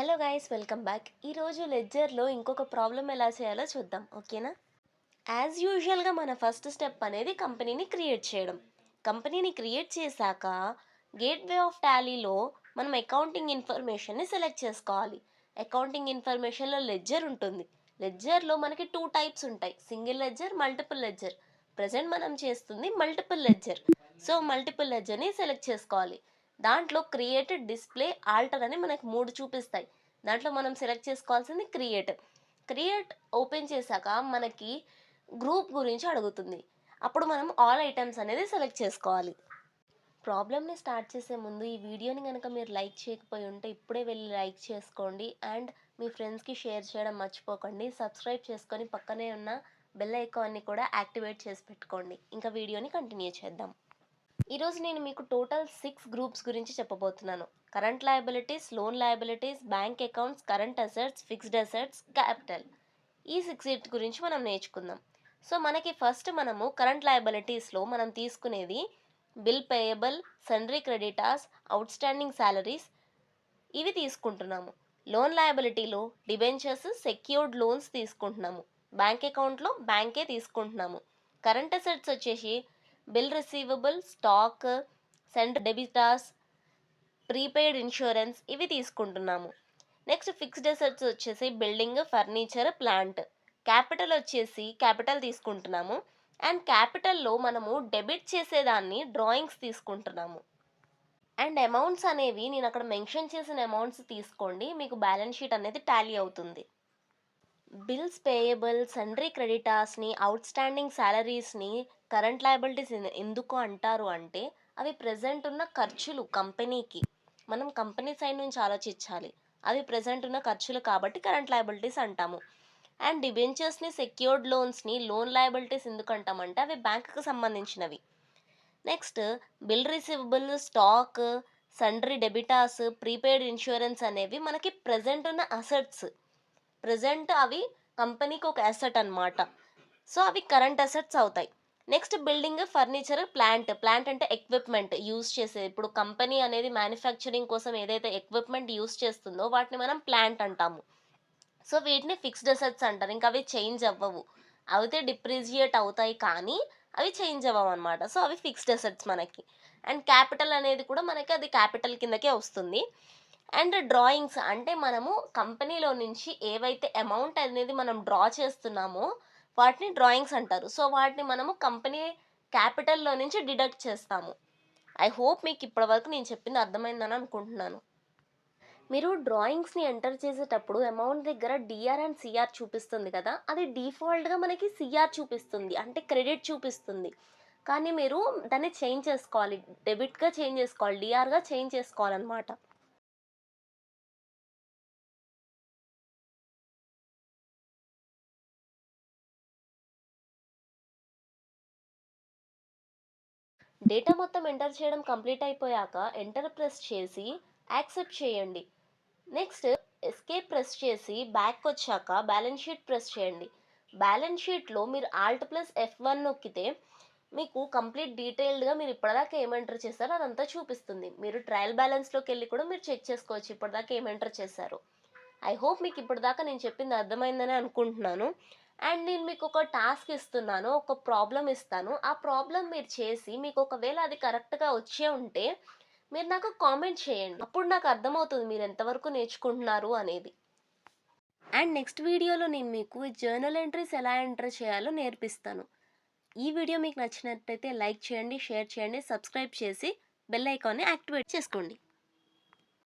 Hello guys, welcome back. ఈరోజు లెడ్జర్లో ఇంకొక problem ఎలా చేయాలో చూద్దాం, ఓకేనా? యాజ్ యూజువల్గా మన ఫస్ట్ స్టెప్ అనేది కంపెనీని క్రియేట్ చేయడం. కంపెనీని క్రియేట్ చేశాక గేట్వే ఆఫ్ టాలీలో మనం అకౌంటింగ్ ఇన్ఫర్మేషన్ని సెలెక్ట్ చేసుకోవాలి. అకౌంటింగ్ ఇన్ఫర్మేషన్లో లెడ్జర్ ఉంటుంది. లెడ్జర్లో మనకి టూ టైప్స్ ఉంటాయి, single ledger, multiple ledger. Present మనం చేస్తుంది మల్టిపుల్ లెడ్జర్. సో మల్టిపుల్ లెడ్జర్ని సెలెక్ట్ చేసుకోవాలి. దాంట్లో క్రియేటెడ్, డిస్ప్లే, ఆల్టర్ అని మనకు మూడు చూపిస్తాయి. దాంట్లో మనం సెలెక్ట్ చేసుకోవాల్సింది క్రియేట్ ఓపెన్ చేశాక మనకి గ్రూప్ గురించి అడుగుతుంది. అప్పుడు మనం ఆల్ ఐటమ్స్ అనేది సెలెక్ట్ చేసుకోవాలి. ప్రాబ్లమ్ని స్టార్ట్ చేసే ముందు ఈ వీడియోని కనుక మీరు లైక్ చేయకపోయి ఉంటే ఇప్పుడే వెళ్ళి లైక్ చేసుకోండి. అండ్ మీ ఫ్రెండ్స్కి షేర్ చేయడం మర్చిపోకండి. సబ్స్క్రైబ్ చేసుకొని పక్కనే ఉన్న బెల్ ఐకాన్ని కూడా యాక్టివేట్ చేసి పెట్టుకోండి. ఇంకా వీడియోని కంటిన్యూ చేద్దాం. ఈరోజు నేను మీకు టోటల్ 6 గ్రూప్స్ గురించి చెప్పబోతున్నాను. Current liabilities, loan liabilities, bank accounts, current assets, fixed assets, capital. ఈ 6 గురించి మనం నేర్చుకుందాం. సో మనకి ఫస్ట్ మనము కరెంట్ లయబిలిటీస్లో మనం తీసుకునేది bill payable, సన్రీ creditors, out standing salaries, ఇవి తీసుకుంటున్నాము. లోన్ లయబిలిటీలో డిబెంచర్స్, సెక్యూర్డ్ లోన్స్ తీసుకుంటున్నాము. బ్యాంక్ అకౌంట్లో బ్యాంకే తీసుకుంటున్నాము. కరెంట్ అసెట్స్ వచ్చేసి bill receivable, stock, send debtors, prepaid insurance, ఇవి తీసుకుంటున్నాము. నెక్స్ట్ ఫిక్స్డ్ అసెట్స్ వచ్చేసి బిల్డింగ్, ఫర్నిచర్, ప్లాంట్. క్యాపిటల్ వచ్చేసి క్యాపిటల్ తీసుకుంటున్నాము. అండ్ క్యాపిటల్లో మనము డెబిట్ చేసేదాన్ని డ్రాయింగ్స్ తీసుకుంటున్నాము. అండ్ అమౌంట్స్ అనేవి నేను అక్కడ మెన్షన్ చేసిన అమౌంట్స్ తీసుకోండి, మీకు బ్యాలెన్స్ షీట్ అనేది టాలీ అవుతుంది. Bills payable, సన్రీ క్రెడిటార్స్ని, out standing శాలరీస్ని current liabilities ఎందుకు అంటారు అంటే అవి ప్రజెంట్ ఉన్న ఖర్చులు కంపెనీకి. మనం కంపెనీ సైడ్ నుంచి ఆలోచించాలి. అవి ప్రజెంట్ ఉన్న ఖర్చులు కాబట్టి కరెంట్ లయబిలిటీస్ అంటాము. అండ్ డిబెంచర్స్ని, సెక్యూర్డ్ లోన్స్ని లోన్ లయబిలిటీస్ ఎందుకు అంటామంటే అవి బ్యాంకుకి సంబంధించినవి. Next bill receivable, stock, సన్రీ debtors, prepaid insurance అనేవి మనకి ప్రజెంట్ ఉన్న అసెట్స్. ప్రజెంట్ అవి కంపెనీకి ఒక అసెట్ అనమాట. సో అవి కరెంట్ అసెట్స్ అవుతాయి. నెక్స్ట్ బిల్డింగ్, ఫర్నిచర్, ప్లాంట్ అంటే ఎక్విప్మెంట్ యూజ్ చేసేది. ఇప్పుడు కంపెనీ అనేది మ్యానుఫ్యాక్చరింగ్ కోసం ఏదైతే ఎక్విప్మెంట్ యూజ్ చేస్తుందో వాటిని మనం ప్లాంట్ అంటాము. సో వీటిని ఫిక్స్డ్ అసెట్స్ అంటారు. ఇంకా అవి చేంజ్ అవ్వవు. అయితే డిప్రిజియేట్ అవుతాయి కానీ అవి చేంజ్ అవ్వవు అనమాట. సో అవి ఫిక్స్డ్ అసెట్స్ మనకి. అండ్ క్యాపిటల్ అనేది కూడా మనకి అది క్యాపిటల్ కిందకే వస్తుంది. అండ్ డ్రాయింగ్స్ అంటే మనము కంపెనీలో నుంచి ఏవైతే అమౌంట్ అనేది మనం డ్రా చేస్తున్నామో వాటిని డ్రాయింగ్స్ అంటారు. సో వాటిని మనము కంపెనీ క్యాపిటల్లో నుంచి డిడక్ట్ చేస్తాము. ఐ హోప్ మీకు ఇప్పటివరకు నేను చెప్పింది అర్థమైందని అనుకుంటున్నాను. మీరు డ్రాయింగ్స్ని ఎంటర్ చేసేటప్పుడు అమౌంట్ దగ్గర డిఆర్ అండ్ సిఆర్ చూపిస్తుంది కదా, అది డిఫాల్ట్గా మనకి సిఆర్ చూపిస్తుంది, అంటే క్రెడిట్ చూపిస్తుంది. కానీ మీరు దాన్ని చేంజ్ చేసుకోవాలి, డెబిట్గా చేంజ్ చేసుకోవాలి, డిఆర్గా చేంజ్ చేసుకోవాలన్నమాట. డేటా మొత్తం ఎంటర్ చేయడం కంప్లీట్ అయిపోయాక ఎంటర్ ప్రెస్ చేసి యాక్సెప్ట్ చేయండి. నెక్స్ట్ ఎస్కేప్ ప్రెస్ చేసి బ్యాక్ వచ్చాక బ్యాలెన్స్ షీట్ ప్రెస్ చేయండి. బ్యాలెన్స్ షీట్లో మీరు ఆల్ట్ ప్లస్ F1 నొక్కితే మీకు కంప్లీట్ డీటెయిల్డ్గా మీరు ఇప్పటిదాకా ఏం ఎంటర్ చేశారో అదంతా చూపిస్తుంది. మీరు ట్రయల్ బ్యాలెన్స్లోకి వెళ్ళి కూడా మీరు చెక్ చేసుకోవచ్చు ఇప్పటిదాకా ఏం ఎంటర్ చేశారు. ఐ హోప్ మీకు ఇప్పటిదాకా నేను చెప్పింది అర్థమైందని అనుకుంటున్నాను. అండ్ నేను మీకు ఒక టాస్క్ ఇస్తున్నాను, ఒక ప్రాబ్లం ఇస్తాను. ఆ ప్రాబ్లం మీరు చేసి మీకు ఒకవేళ అది కరెక్ట్గా వచ్చే ఉంటే మీరు నాకు కామెంట్ చేయండి. అప్పుడు నాకు అర్థమవుతుంది మీరు ఎంతవరకు నేర్చుకుంటున్నారు అనేది. అండ్ నెక్స్ట్ వీడియోలో నేను మీకు జర్నల్ ఎంట్రీస్ ఎలా ఎంటర్ చేయాలో నేర్పిస్తాను. ఈ వీడియో మీకు నచ్చినట్టయితే లైక్ చేయండి, షేర్ చేయండి, సబ్స్క్రైబ్ చేసి బెల్ ఐకాన్ని యాక్టివేట్ చేసుకోండి.